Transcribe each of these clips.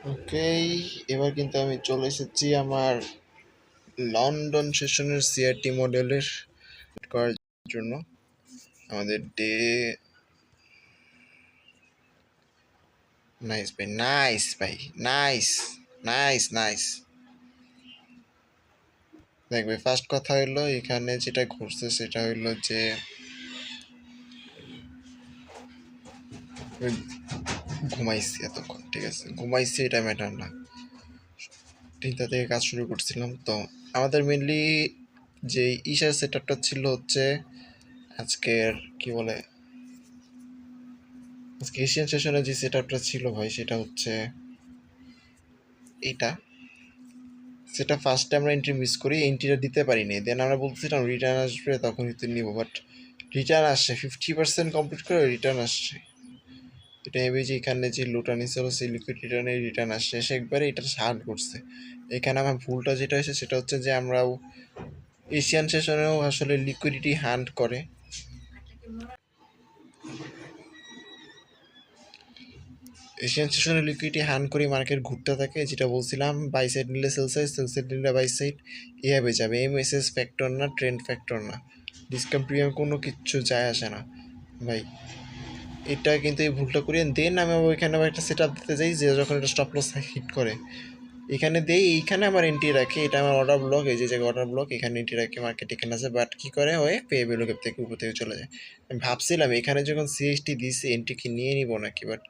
ওকে, এবার কিন্তু আমি চলে এসেছি আমার লন্ডন সেশনের সিআরটি মডেলের করার জন্য। আমাদের ডে নাইস ভাই, নাইস ভাই, নাইস, নাইস, নাইস। দেখবে ফার্স্ট কথা হইলো এখানে যেটা ঘটছে সেটা হইলো যে আমি ঘুমাইছি এতক্ষণ, ঠিক আছে, ঘুমাইছি এটা ম্যাটার না, 3টা থেকে কাজ শুরু করছিলাম। তো আমাদের মেনলি যে ইশার সেট আপটা ছিল হচ্ছে আজকের কি বলে আজকে এশিয়ান সেশনে যে সেট আপটা ছিল ভাই সেটা হচ্ছে এইটা। সেটা ফার্স্টে আমরা এন্ট্রি মিস করি, এন্ট্রিটা দিতে পারিনি, দেন আমরা বলছিলাম রিটার্ন আসবে তখন হয়তো নিব, বাট রিটার্ন আসছে 50% কমপ্লিট করে রিটার্ন আসছে। এটা ভেবে যে এখানে যে লোটা নিছিল সেই লিকুইড রিটার্নে রিটার্ন আসছে, সে একবারে এটা হার্ড করছে। এখানে আমার ভুলটা যেটা হয়েছে সেটা হচ্ছে যে আমরাও এশিয়ান সেশনেও আসলে লিকুইডিটি হান্ট করে। এশিয়ান সেশনে লিকুইডিটি হান্ট করে মার্কেট ঘুরতে থাকে, যেটা বলছিলাম বাই সাইড নিলে সেল সাইড, সেল সাইড নিলে বাই সাইড, এভাবে যাবে। এমএসএস ফ্যাক্টর না, ট্রেন্ড ফ্যাক্টর না, ডিসকাউন্ট প্রিমিয়াম কোনো কিচ্ছু যায় আসে না ভাই। এটা কিন্তু এই ভুলটা করি, দেন আমি ওইখানে আবার একটা সেট আপ দিতে যাই যে যখন এটা স্টপ লস হিট করে এখানে দেই, এইখানে আমার এন্ট্রি রাখে, এটা আমার অর্ডার ব্লক, এই যে জায়গায় অর্ডার ব্লক, এখানে এন্ট্রি রাখে, মার্কেট এখানে আছে, বাট কী করে হয়ে পেয়েবেল ওকে থেকে উপর থেকে চলে যায়। আমি ভাবছিলাম এখানে যখন সিএসটি দিয়েছি এন্ট্রি কি নিয়ে নিব নাকি, বাট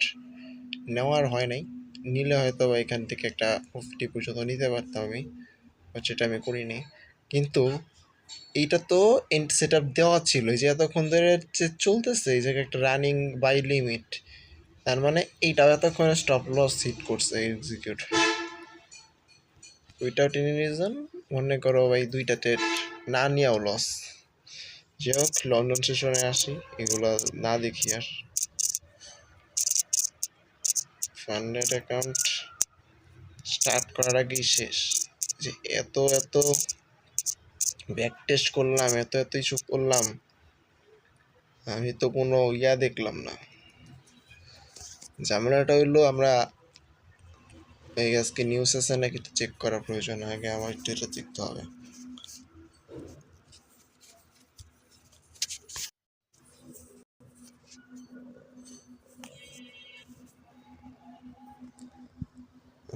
নেওয়ার হয় নাই। নিলে হয়তো এখান থেকে একটা 50 পর্যন্ত নিতে পারতাম আমি, বাট সেটা আমি করিনি। কিন্তু এইটা তো এন্ড সেট আপ দেওয়া ছিল, এই যে এতক্ষণ ধরে যে চলতেছে এই জায়গায় একটা রানিং বাই লিমিট, তার মানে এইটাও এতক্ষণে স্টপ লস হিট করছে এক্সিকিউট। উইথাউট এনি রিজন মনে করো ভাই 2টা ট্রেড না নিয়েও লস। যাই হোক, লন্ডন সেশনে আসি, এগুলো না দেখি আর। ফান্ডেড অ্যাকাউন্ট স্টার্ট করার আগেই শেষ, যে এত এত ব্যাক টেস্ট করলাম, এত এত ইস্যু করলাম, আমি তো কোনো ইয়া দেখলাম না। ঝামেলাটা হইলো আমরা এই আজকে নিউজ আছে নাকি একটু চেক করা প্রয়োজন, আগে আমার একটু এটা দেখতে হবে।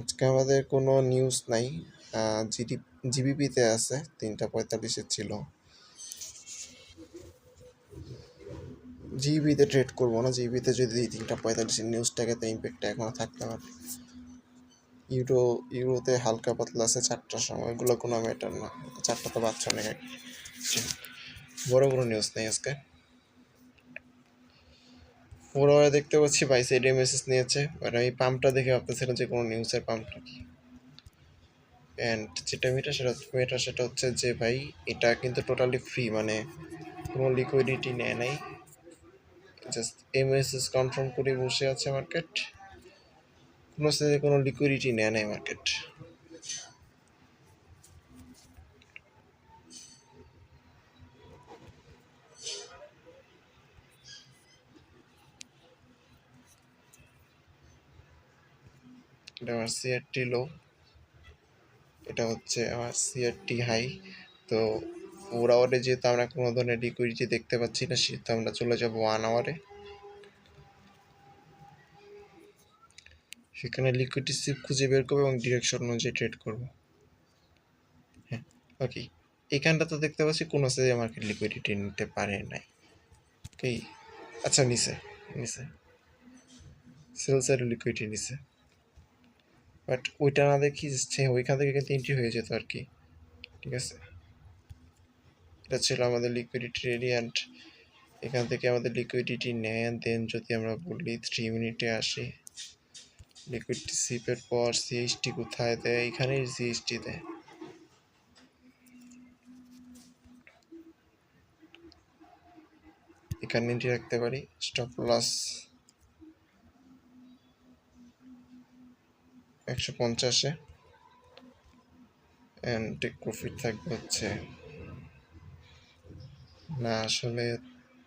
আজকে আমাদের কোনো নিউজ নাই, জিডি জিবিপিতে আছে, 3:45 ছিল। জিবিতে ট্রেড করবো না, জিবিতে যদি 3:45 নিউজটাকে তো ইম্প্যাক্টটা এখনো থাকতে পারে। ইউরোতে হালকা পাতলা আছে 4টার সময়, এগুলো কোনো ম্যাটার না, 4টা তো বাচ্চা অনেক এক। বড় কোনো নিউজ নেই আজকে। ওরা দেখতে পাচ্ছি বাই সাইডে মেসেজ নিয়েছে, বাট আমি পাম্পটা দেখে ভাবতেছিলাম যে কোনো নিউজের পাম্প নাকি। অ্যান্ড যেটা মেটা সেটা হচ্ছে যে ভাই এটা কিন্তু টোটালি ফ্রি, মানে কোনো লিকুইডিটি নেয় নাই, জাস্ট এমএসএস কনফার্ম করে বসে আছে মার্কেট, কোনো সাথে কোনো লিকুইডিটি নেয় নাই মার্কেট। এটা আমার সিআরটি লো, এটা হচ্ছে আমার সিআরটি হাই। তো 4 আওয়ারে যেহেতু আমরা কোনো ধরনের লিকুইডিটি দেখতে পাচ্ছি না, সেহেতু আমরা চলে যাব 1 আওয়ারে, সেখানে লিকুইডিটি খুঁজে বের করবো এবং ডিরেকশন অনুযায়ী ট্রেড করবো। হ্যাঁ, ওকে, এখানটা তো দেখতে পাচ্ছি কোনো সাথে মার্কেট লিকুইডিটি নিতে পারে নাই। ওকে, আচ্ছা নিছে, নিছে সেল সাইড লিকুইডিটি নিছে, বাট ওইটা না দেখি সে ওইখান থেকে কিন্তু এন্ট্রি হয়ে যেত আর কি। ঠিক আছে, এটা ছিল আমাদের লিকুইডিটি রেডি, অ্যান্ড এখান থেকে আমাদের লিকুইডিটি নেয়। দেন যদি আমরা বলি 3 মিনিটে আসি, লিকুইডিটি সিপের পর সিএইচটি কোথায় দেয়, এখানেই সিএইচটি দেয়। এখানে এন্ট্রি রাখতে পারি, স্টপ লস 150-এ, অ্যান্ড টেক প্রফিট থাকবে হচ্ছে না, আসলে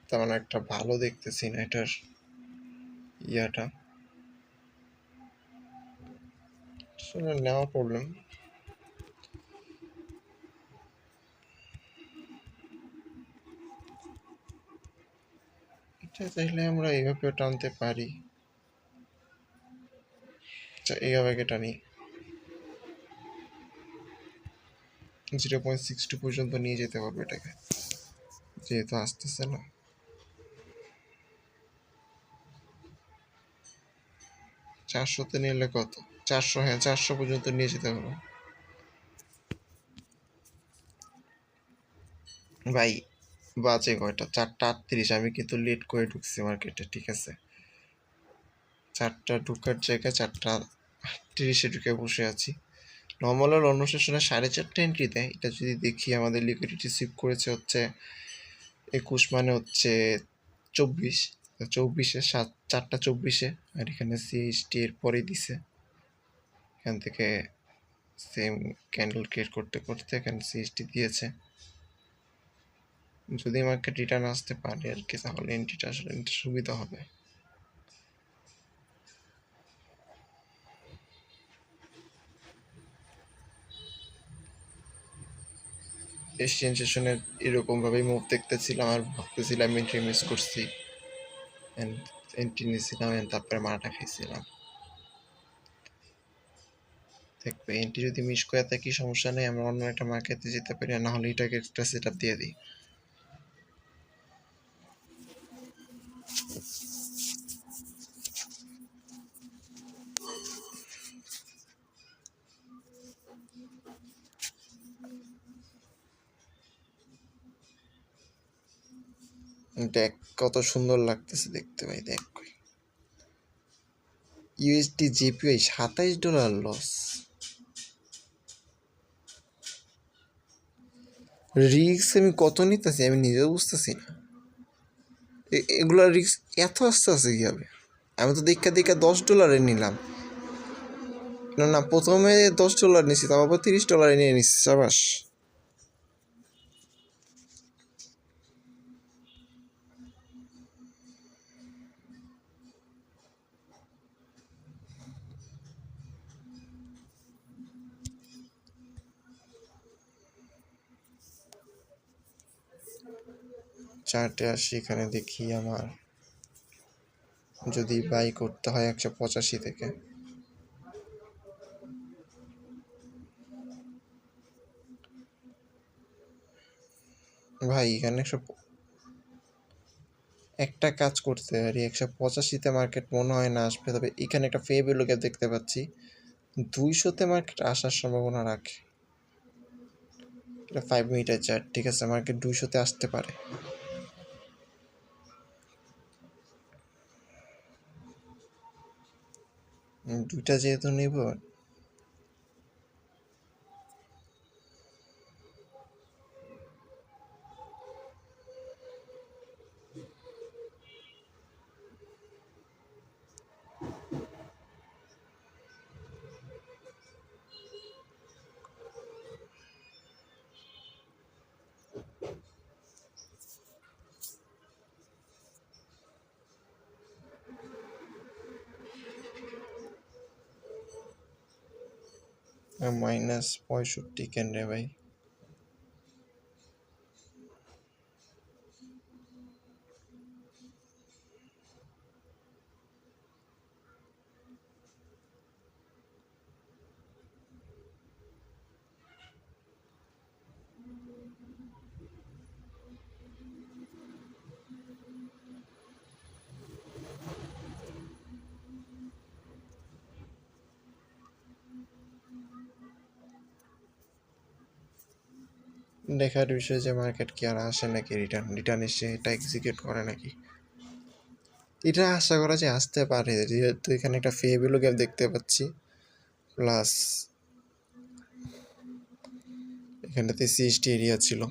তেমন একটা ভালো দেখতেছি না এটার ইয়াটা। আসলে নেওয়া প্রবলেম। এটা চাইলে আমরা এইভাবেও টানতে পারি। আচ্ছা, এইভাবে টানি 0.62 পর্যন্ত নিয়ে যেতে পারবো এটাকে, যেহেতু আসতেছে না। 400-তে নিলে কত? 400, হ্যাঁ 400 পর্যন্ত নিয়ে যেতে পারবো। ভাই বাজে কয়টা? 4:38। আমি কিন্তু লেট করে ঢুকছি মার্কেটে, ঠিক আছে? 4টা ঢুকার জায়গায় 4:30-এ ঢুকে বসে আছি। নর্মাল আর অন্য সেশনে 4:30 এন্ট্রি দেয়। এটা যদি দেখি আমাদের লিকুইডিটি সুইপ করেছে হচ্ছে 21, মানে হচ্ছে 24। 24-এ 4:24-এ, আর এখানে সিএইচটি এর পরে দিছে। এখান থেকে সেম ক্যান্ডেল ক্রিয়েট করতে করতে এখানে সিএইচটি দিয়েছে। যদি মার্কেট রিটার্ন আসতে পারে আর কি, তাহলে এন্ট্রিটা আসলে সুবিধা হবে। এশিয়ান সেশনের এরকমভাবেই মুভ দেখতেছিলাম আর ভাবতেছিলাম এন্ট্রি মিস করছি, এন্ট্রি নিয়েছিলাম, তারপরে মারাটা খাইছিলাম। দেখবে এন্ট্রি যদি মিস করে থাকি সমস্যা নেই, আমরা অন্য একটা মার্কেটে যেতে পারি, আর না হলে এটাকে একটা সেট আপ দিয়ে দিই। দেখ কত সুন্দর লাগতেছে দেখতে ভাই, দেখ ইউএসডি জিপিআই $27 লস। রিস্ক আমি কত নিতেছি আমি নিজেও বুঝতেছি না। এগুলা রিস্ক এত আস্তে আস্তে কি হবে? আমি তো দেখা দেখা $10 নিলাম। না না, প্রথমে $10 নিছি, তারপর $30 নিয়ে নিচ্ছি, সাবাস। চার্টে আসি, এখানে দেখি আমার যদি বাই করতে হয় 185 থেকে। ভাই এখানে একটা কাজ করতে পারি, 185-তে মার্কেট মনে হয় না আসবে, তবে এখানে একটা ফে ভ্যালু গ্যাপ দেখতে পাচ্ছি, 200-তে মার্কেট আসার সম্ভাবনা রাখে। এটা 5 মিনিটের চার্ট, ঠিক আছে, মার্কেট 200-তে আসতে পারে। দুইটা যেহেতু নিব, -65 কেন রে ভাই? দেখার বিষয় যে মার্কেট কি আর আসে নাকি, রিটার্ন এসে এটা এক্সিকিউট করে নাকি। এটা আশা করা যে আসতে পারে, যেহেতু এখানে একটা ফে ভ্যালু গ্যাপ দেখতে পাচ্ছি, প্লাস এখানটাতে সিএসটি এরিয়া ছিল।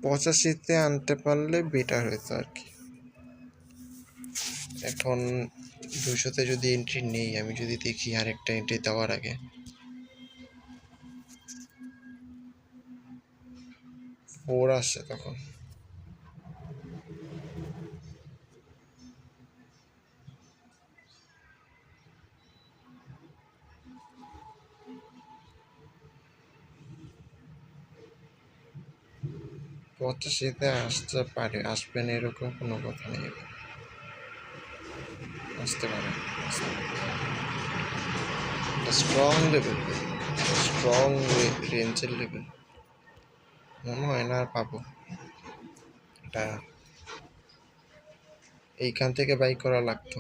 পঁচাশিতে আনতে পারলে বেটার হতো আর কি। এখন 200-তে যদি এন্ট্রি নেই, আমি যদি দেখি আরেকটা এন্ট্রি দেওয়ার আগে, 4 আসছে তখন। পঁচাশিতে আসতে পারে, আসবে না এরকম কোনো কথা নেই, আসতে পারে। স্ট্রং লেভেল, স্ট্রং রেঞ্জের লেভেল মনে হয় না আর পাবো। এটা এইখান থেকে বাই করা লাগতো,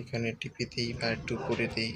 এখানে টিপি দিই বা একটু করে দিই।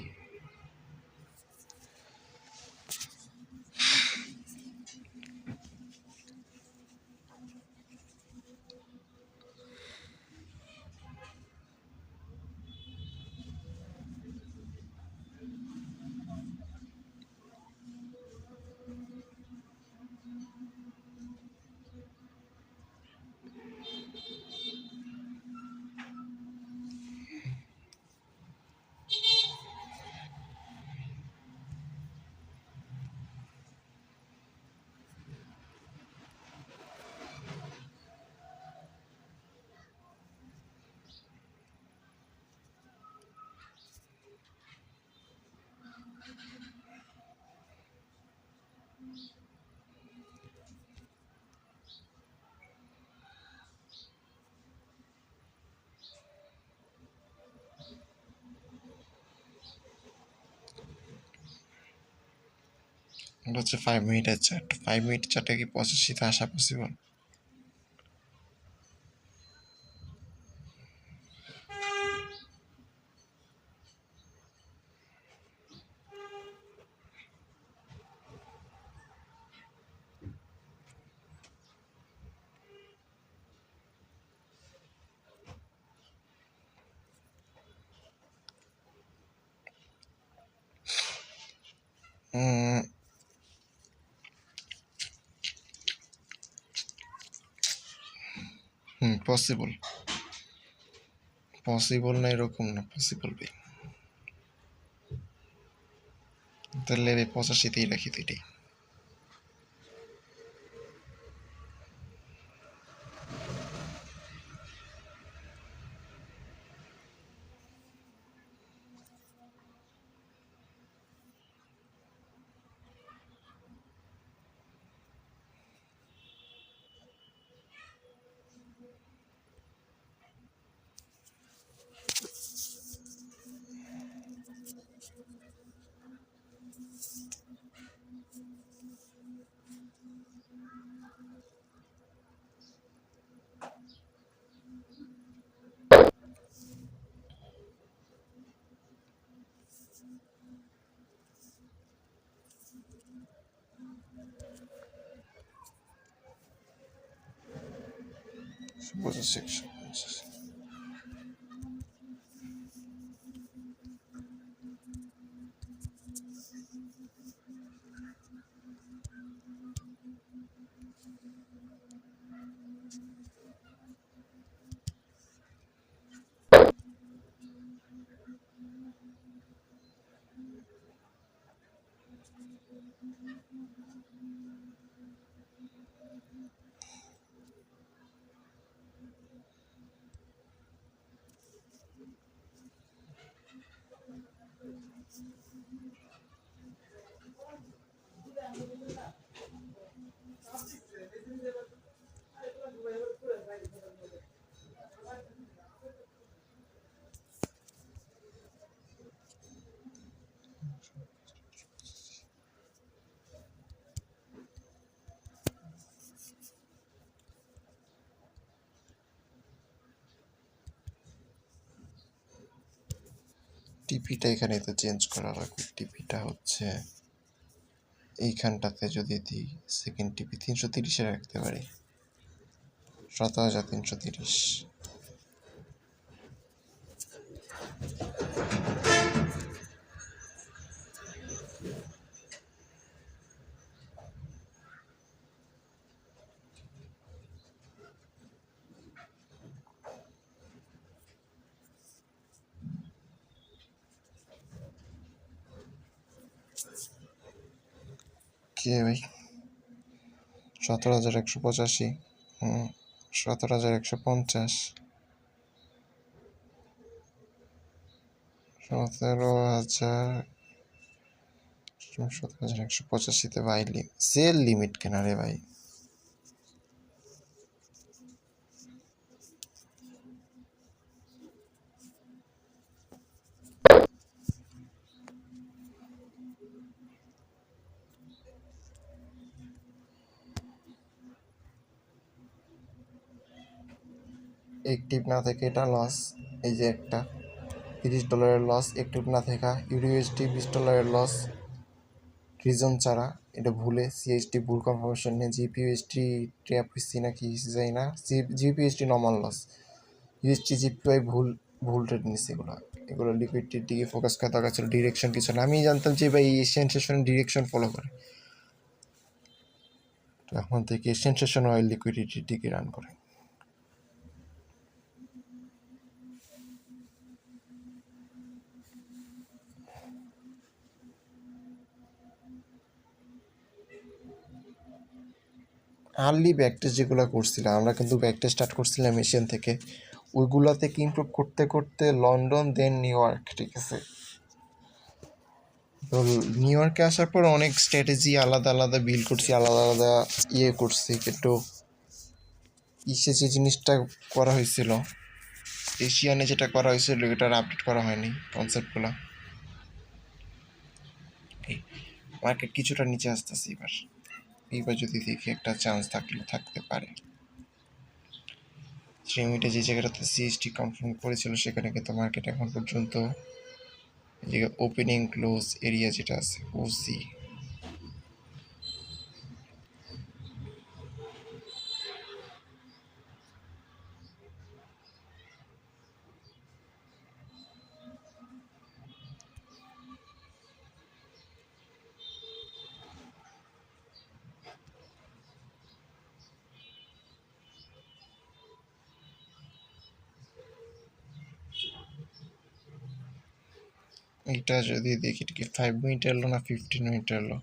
এটা হচ্ছে 5 মিনিটের চার্ট, 5 মিনিট চার্টে কি 85তে আসা পসিবল? পসিবল, পসিবল না এরকম না, পসিবল ভাই। তাহলে 85তেই রাখি দুইটাই। সেকশন টিপিটা এখানে তো চেঞ্জ করা লাগবে। টিপিটা হচ্ছে এইখানটাতে যদি দিই, সেকেন্ড টিপি 330-এ রাখতে পারি, 17,330। কে ভাই? 17,185, 17,150, 17,185 ভাই সেল লিমিট কেন রে ভাই? অ্যাক্টিভ না থেকে এটা লস, এই যে একটা $30 লস অ্যাক্টিভ না থাকা, ইউএসডি $20 লস রিজন ছাড়া, এটা ভুলে সিএসডি ভুল কনফার্মেশন নিয়ে জিপিএসডি ট্র্যাপ হয়েছি নাকি যাই না, জিপিএসডি নর্মাল লস, ইউএসডি জিপিআই ভুল ট্রেড নিচ্ছে, এগুলো লিকুইডিটির দিকে ফোকাস করা দরকার ছিল, ডিরেকশন কিছু না। আমি জানতাম যে ভাই এশিয়ান সেশনের ডিরেকশন ফলো করে, এখন থেকে এশিয়ান সেশন অয়েল লিকুইডিটির দিকে রান করে। আর্লি ব্যাকটেস্ট যেগুলো করছিলাম আমরা, কিন্তু ব্যাকটেস্ট স্টার্ট করছিলাম এশিয়ান থেকে, ওইগুলো থেকে ইমপ্রুভ করতে করতে লন্ডন দেন নিউ ইয়র্ক, ঠিক আছে। তো নিউ ইয়র্কে আসার পর অনেক স্ট্র্যাটেজি আলাদা আলাদা বিল্ড করছি, আলাদা আলাদা করছি, কিন্তু যে জিনিসটা করা হয়েছিল এশিয়ানে, যেটা করা হয়েছিল এটার আপডেট করা হয়নি কনসেপ্টগুলো। মার্কেট কিছুটা নিচে আসতেছে এইবার যদি দেখি একটা চান্স থাকতে পারে। শ্রেমিটা যে জায়গাটাতে সিএসটি কনফার্ম করেছিল সেখানে কিন্তু মার্কেট এখন পর্যন্ত যে ওপেনিং ক্লোজ এরিয়া যেটা আছে ওসি, এটা যদি দেখি কি 5 মিনিটের লো না 15 মিনিটের লো,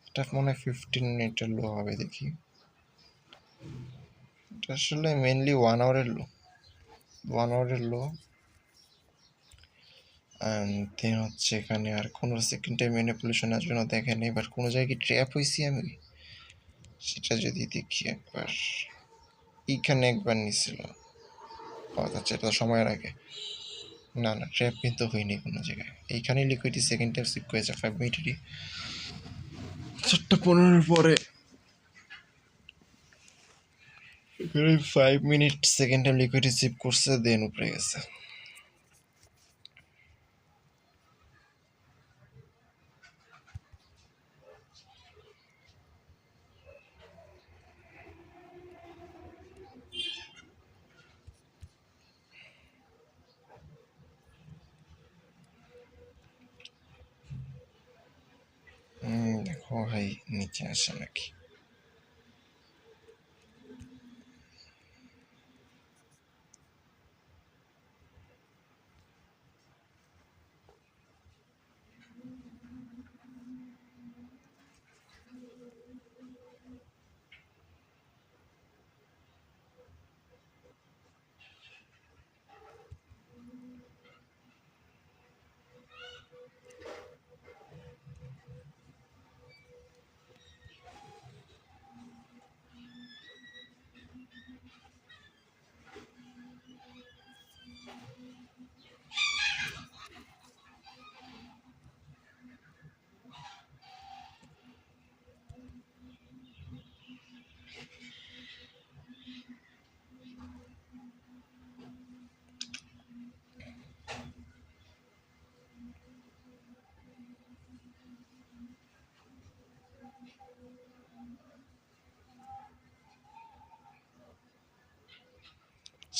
এটা মনে হয় 15 মিনিটের লো হবে, দেখি। এটা আসলে মেনলি 1 আওয়ারের লো, 1 আওয়ারের লো। দেন হচ্ছে এখানে আর কোনো সেকেন্ড টাইম ম্যানিপুলেশনের জন্য দেখেন, এবার কোনো জায়গায় ট্র্যাপ হয়েছি আমি, সেটা যদি দেখি একবার, এইখানে একবার নিছিল, আচ্ছা এটা সময়ের আগে, না ট্র্যাপ কিন্তু হয়নি কোনো জায়গায়, এইখানে লিকুইডিটি সেকেন্ড টাইম সিপ করেছে 5 মিনিটেরই 4:15 পরে, এখানে 5 minute second time liquidity sheep করছে, দেন উপরে গেছে। দেখো ভাই নিচে আসে নাকি,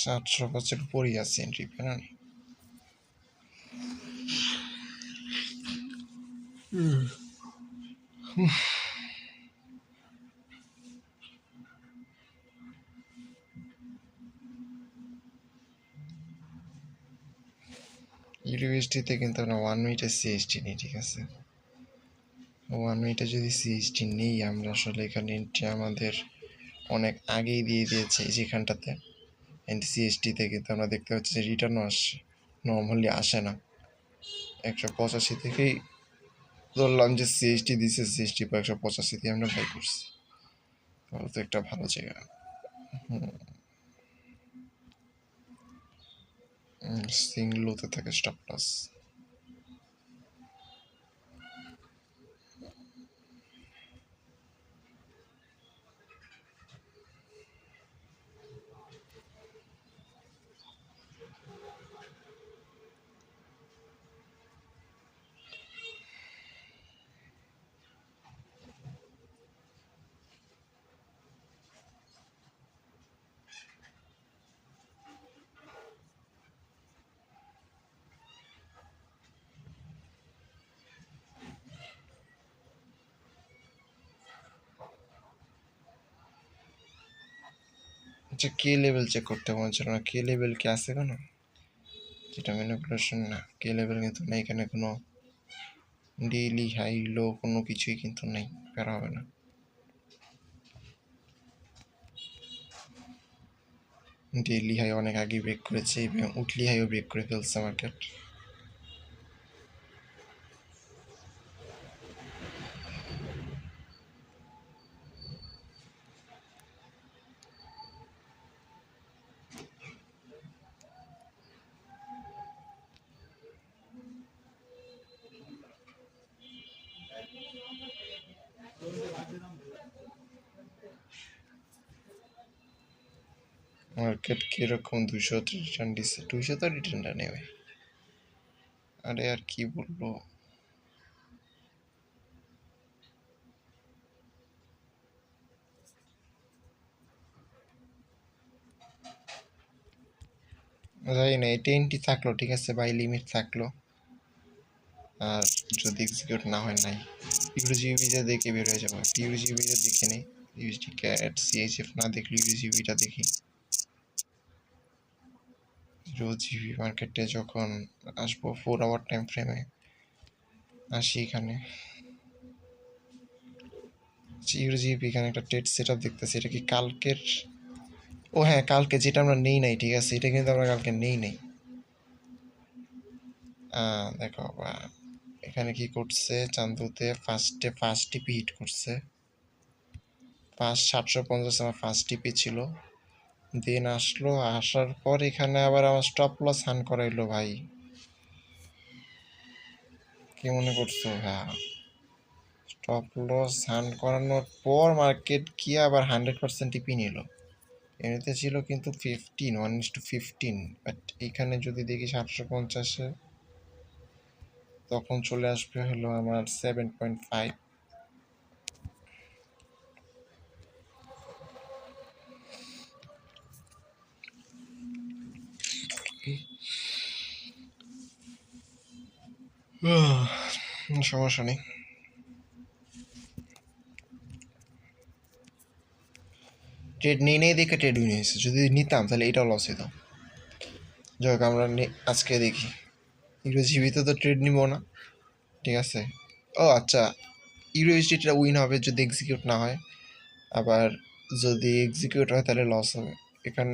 $700 উপরই আছে এন্ট্রি পেনানি। ইউএসডিতে কিন্তু আমরা 1 মিনিটের সিএসটি নিই, ঠিক আছে। 1 মিনিটে যদি সিএসটি নেই আমরা, আসলে এখানে এন্ট্রি আমাদের অনেক আগেই দিয়ে দিয়েছে যেখানটাতে সিএসটিতে, কিন্তু আমরা দেখতে পাচ্ছি যে রিটার্নও আসছে, নর্মালি আসে না। 185 থেকেই ধরলাম যে সিএসটি দিছে, সিএসটি বা 185 দিয়ে আমরা বাই করছি, তাহলে তো একটা ভালো জায়গা। সিংলোতে থাকে স্টপ লস। আচ্ছা, কে লেভেল চেক করতে বলছিল না? কে লেভেল কি আছে কেন? যেটা ম্যানিপুলেশন না, কে লেভেল কিন্তু নেই এখানে, কোনো ডেইলি হাই লো কোনো কিছুই কিন্তু নেই, করা হবে না। ডেইলি হাই অনেক আগে ব্রেক করেছে এবং উইকলি হাইও ব্রেক করে ফেলছে মার্কেট। মার্কেট কিরকম 200 রিটার্ন দিচ্ছে? 200 তো রিটার্নটা নেবে। আরে আর কি বলবো, জানি না। এই 10টি থাকলো, ঠিক আছে, বাই লিমিট থাকলো, আর যদি এক্সিকিউট না হয় নাই। ইউজিবিটা দেখে বের হয়ে যাবো। ইউজিবিটা দেখে নেই, ইউএসডি ক্যাট সিএইচএফ না দেখলে ইউজিবিটা দেখি। ইউজিবি মার্কেটে যখন আসবো 4 আওয়ার টাইম ফ্রেমে আসি, এখানে ইউজিবি এখানে একটা ট্রেড সেট আপ দেখতেছি। এটা কি কালকের? ও হ্যাঁ, কালকে যেটা আমরা নেই নাই, ঠিক আছে, এটা কিন্তু আমরা কালকে নেই নাই। দেখো এখানে কি করছে, চান্দুতে ফার্স্ট টিপি হিট করছে, 750 আমার ফার্স্ট টিপি ছিল। দেন আসলো, আসার পর এখানে আবার আমার স্টপ লস হান করাইলো ভাই। কি মনে করছো? হ্যাঁ, স্টপ লস হান করানোর পর মার্কেট কি আবার 100% টিপি নিল। এমনিতে ছিল কিন্তু 1:15, বাট এখানে যদি দেখি 750-এ, তখন চলে আসবে হলো আমার 7.5। সমস্যা নেই। ট্রেড নেই দেখে ট্রেড উইন হয়েছে, যদি নিতাম তাহলে এটাও লস হতো। যাই হোক, আমরা আজকে দেখি। ইউরোজিবিতে তো ট্রেড নিব না, ঠিক আছে। ও আচ্ছা, ইউরোএসডিটা উইন হবে যদি এক্সিকিউট না হয়, আবার যদি এক্সিকিউট হয় তাহলে লস হবে এখান।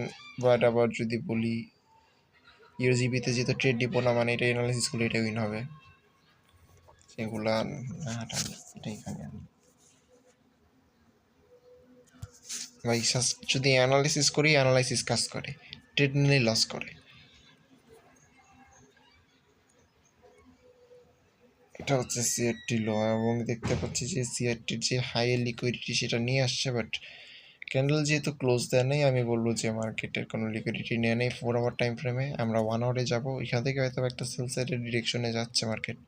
বাট আবার যদি বলি ইউরোজিবিতে যেহেতু ট্রেড দিব না, মানে এটা অ্যানালাইসিস করলে এটা উইন হবে, সেগুলা না হাঁটানি, এটা এখানে আনি ভাই। যদি অ্যানালাইসিস করি, অ্যানালাইসিস কাজ করে, ট্রেড নিলে লস করে। এটা হচ্ছে সিআরটি লো, এবং দেখতে পাচ্ছি যে সিআরটির যে হাই লিকুইডিটি সেটা নিয়ে আসছে, বাট ক্যান্ডেল যেহেতু ক্লোজ দেয় নেই, আমি বলবো যে মার্কেটের কোনো লিকুইডিটি নিয়ে নেই 4 আওয়ার টাইম ফ্রেমে। আমরা 1 আওয়ারে যাবো, এখান থেকে হয়তো একটা সেল সাইডের ডিরেকশনে যাচ্ছে মার্কেট।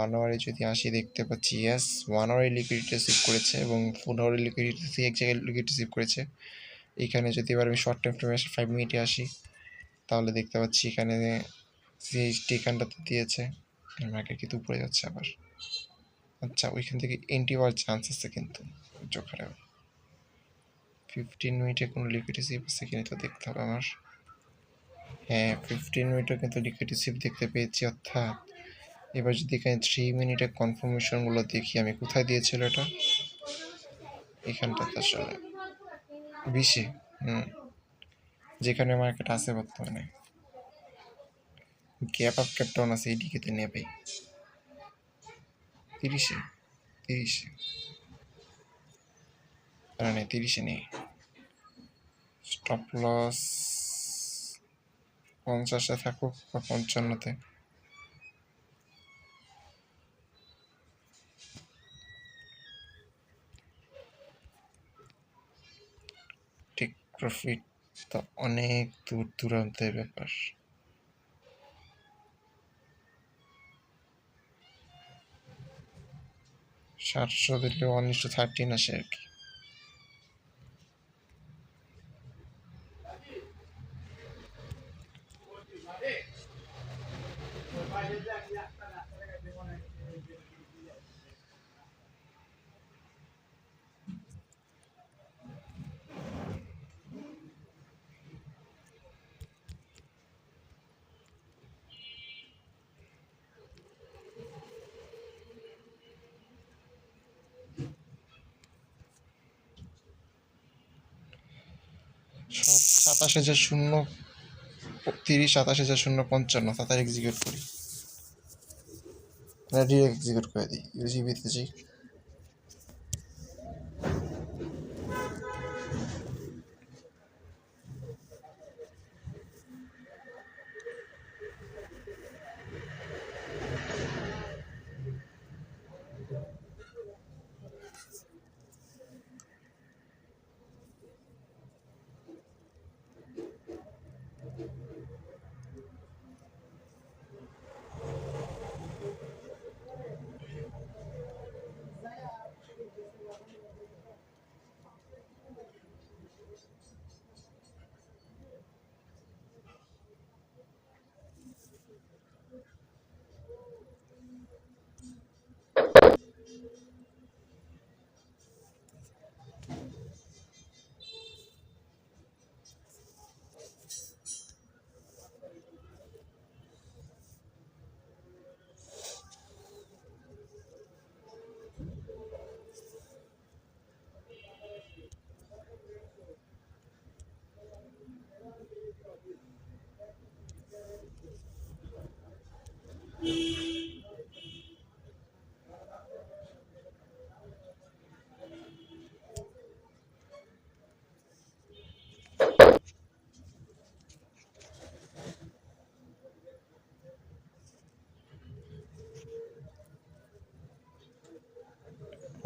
1 আওয়ারে যদি আসি, দেখতে পাচ্ছি ইয়াস 1 আওয়ারে লিকুইডিটি রিসিভ করেছে এবং 4 আওয়ারে লিকুইডিটি এক জায়গায় লিকুইডিটি রিসিভ করেছে। এখানে যদি এবার আমি শর্ট টাইম ফ্রেমে আসি, 5 মিনিটে আসি, তাহলে দেখতে পাচ্ছি এখানে সিএইচটি এখানটাতে দিয়েছে, মার্কেট কিন্তু উপরে যাচ্ছে আবার। আচ্ছা, ওইখান থেকে এন্ট্রি হওয়ার চান্স আছে কিন্তু চোখারে। 15 মিনিটে কোনো লিকুইডিটি রিসিভ আছে কিনা তো দেখতে হবে আমার। হ্যাঁ, 15 মিনিটও কিন্তু লিকুইডিটি রিসিভ দেখতে পেয়েছি। অর্থাৎ এবার যদি এখানে 3 মিনিটের কনফার্মেশনগুলো দেখি, আমি কোথায় দিয়েছিল এটা, এখানটাতে আসলে 20-এ। হুম, যেখানে মার্কেট আছে বর্তমানে। গ্যাপ আপ গ্যাপ ডাউন আছে এইদিকে নিয়ে ভাই। 30-এ, 30-এ, নেই 30-এ নেই। স্টপ লস 50-এ থাকুক বা 55-তে। টেক প্রফিট তো অনেক দূর দূরান্তের ব্যাপার। 700 দিলে 1:13 আসে আর কি। সব 27,030, 27,055, তাড়াতাড়ি এক্সিকিউট করি, ডিরেক্ট এক্সিকিউট করে দিই। ইউজিবিতে যাই।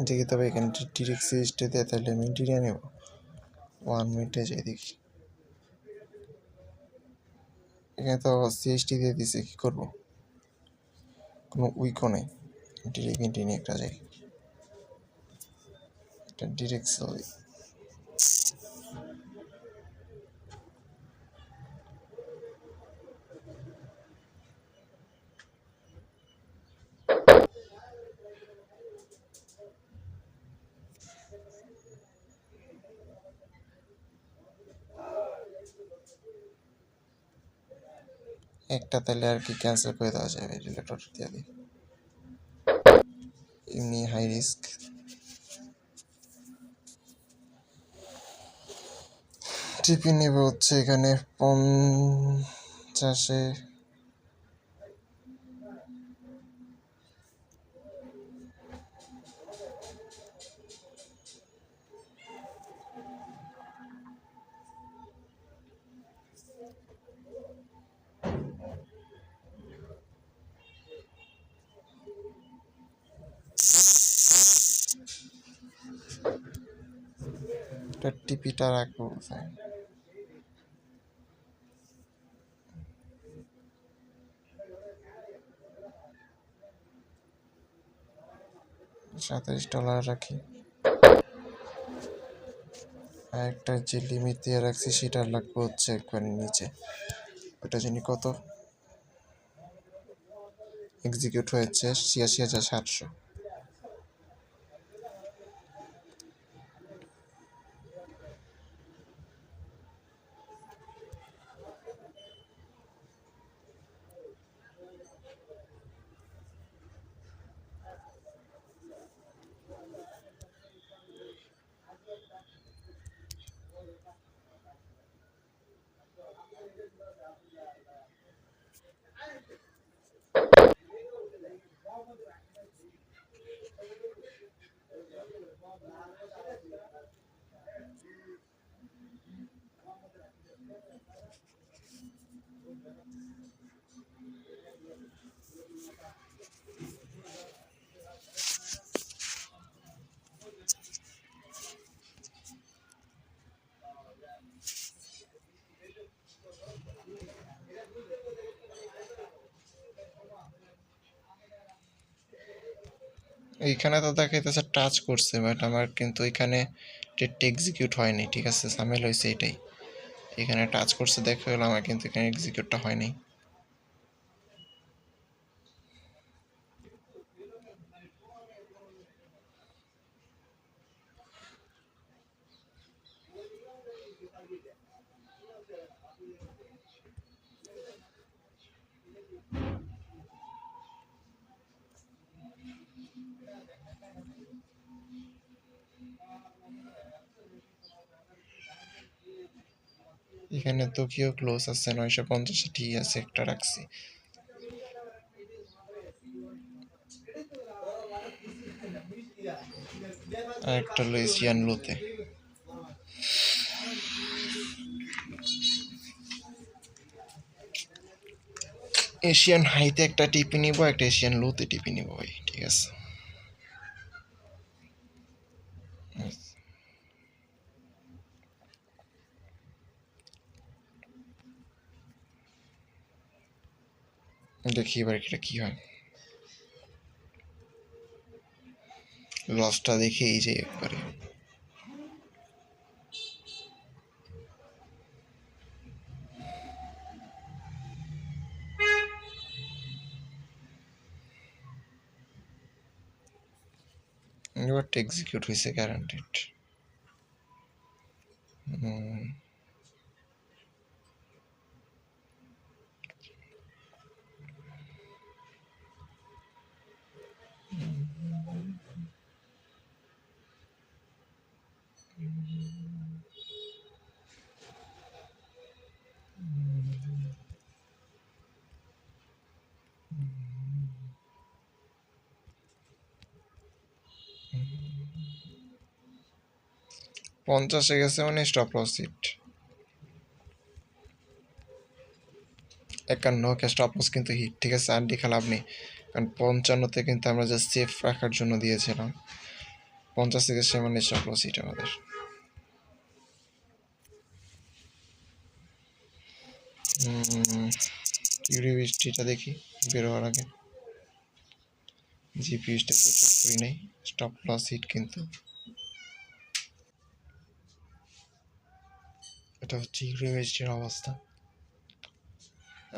দেখি তবে এখানে ডিরেক্ট সিরিজটা দিয়ে তাহলে আমি ইন্টিরিয়ার নেব। 1 মিনিটে যাই দেখি। এখানে তো সিএসটি দিয়ে দিছে, কি করব? কোনো উইকও নেই। ডিরেক্ট ইন্টিরিয়ার একটা যাই, এটা ডিরেক্ট সেল। একটা তাহলে আর কি ক্যান্সেল করে দেওয়া যাবে, রিলেটর দিয়ে দিই। এমনি হাই রিস্ক। টিপি নেবে হচ্ছে এখানে 50-এ। টিপিটা রাখবো কোথায়? 27 ডলার রাখি। আর একটা যে লিমিট দিয়ে রাখছি সেটা লাগবে হচ্ছে একবারে নিচে। ওটা জানি কত এক্সিকিউট হয়েছে, 86,700। এইখানে তো দেখাইতেছে টাচ করছে, বাট আমার কিন্তু এখানে ডেটটা এক্সিকিউট হয়নি। ঠিক আছে, সামেল হয়েছে এটাই। এখানে টাচ করছে দেখা গেল, আমার কিন্তু এখানে এক্সিকিউটটা হয়নি। এখানে তো কেউ ক্লোজ আছে 950, ঠিক আছে, একটা রাখছি। আর একটা হলো এশিয়ান লোতে। এশিয়ান হাইতে একটা টিপি নিব, একটা এশিয়ান লোতে টিপি নিব ভাই। ঠিক আছে, দেখি এবার এটা কি হয়। লসটা দেখে এই যে একবারে এবারটা এক্সিকিউট হয়েছে গ্যারান্টেড। 50 গেছে মানে stop loss hit. 51 stop loss কিন্তু হিট। ঠিক আছে, আর দেখে লাভ নেই, কারণ 55তে কিন্তু আমরা জাস্ট সেফ রাখার জন্য দিয়েছিলাম। 50 গেছে মানে স্টপ লস হিট আমাদের। ইউরিভিস্টিটা দেখি বের হওয়ার আগে। জিপিএসটা তো চেক করি নাই, স্টপ লস হিট কিন্তু। এটা হচ্ছে ইউরিভিস্টির অবস্থা।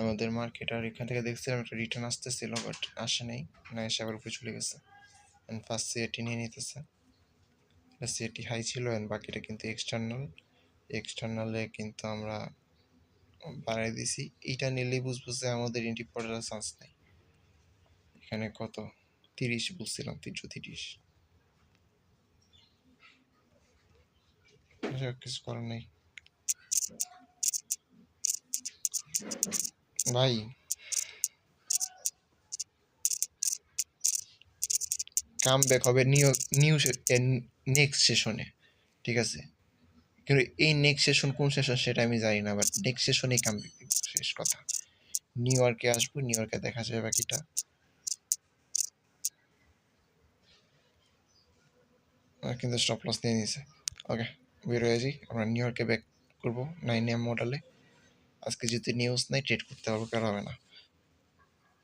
আমাদের মার্কেট আর এখান থেকে দেখছিলাম একটা রিটার্ন আসতেছিল, বাট আসে নাই, না এসে আবার উপরে চলে গেছে। অ্যান্ড ফার্স্ট সিএটি নিয়ে নিতেছে। সিএটি হাই ছিল, অ্যান্ড বাকিটা কিন্তু এক্সটার্নালে কিন্তু আমরা বাড়াই দিছি। এইটা নিলেই বুঝবো যে আমাদের এন্ট্রি পড়ার চান্স নেই। এখানে কত 30 বলছিলাম, 330। কিছু করার নেই ভাই। কাম ব্যাক হবে নেক্সট সেশনে। ঠিক আছে, কিন্তু এই নেক্সট সেশন কোন সেশন সেটা আমি জানি না, বাট নেক্সট সেশনেই কাম ব্যাক দিব, শেষ কথা। নিউ ইয়র্কে আসবো, নিউ ইয়র্কে দেখা যাবে বাকিটা। কিন্তু স্টপ লস নিয়ে নিয়েছে। ওকে, বের হয়ে যাই, আমরা নিউ ইয়র্কে ব্যাক করবো 9 AM মডেলে। আজকে যদি নিউজ নাই ট্রেড করতে পারবো, কারণ হবে না।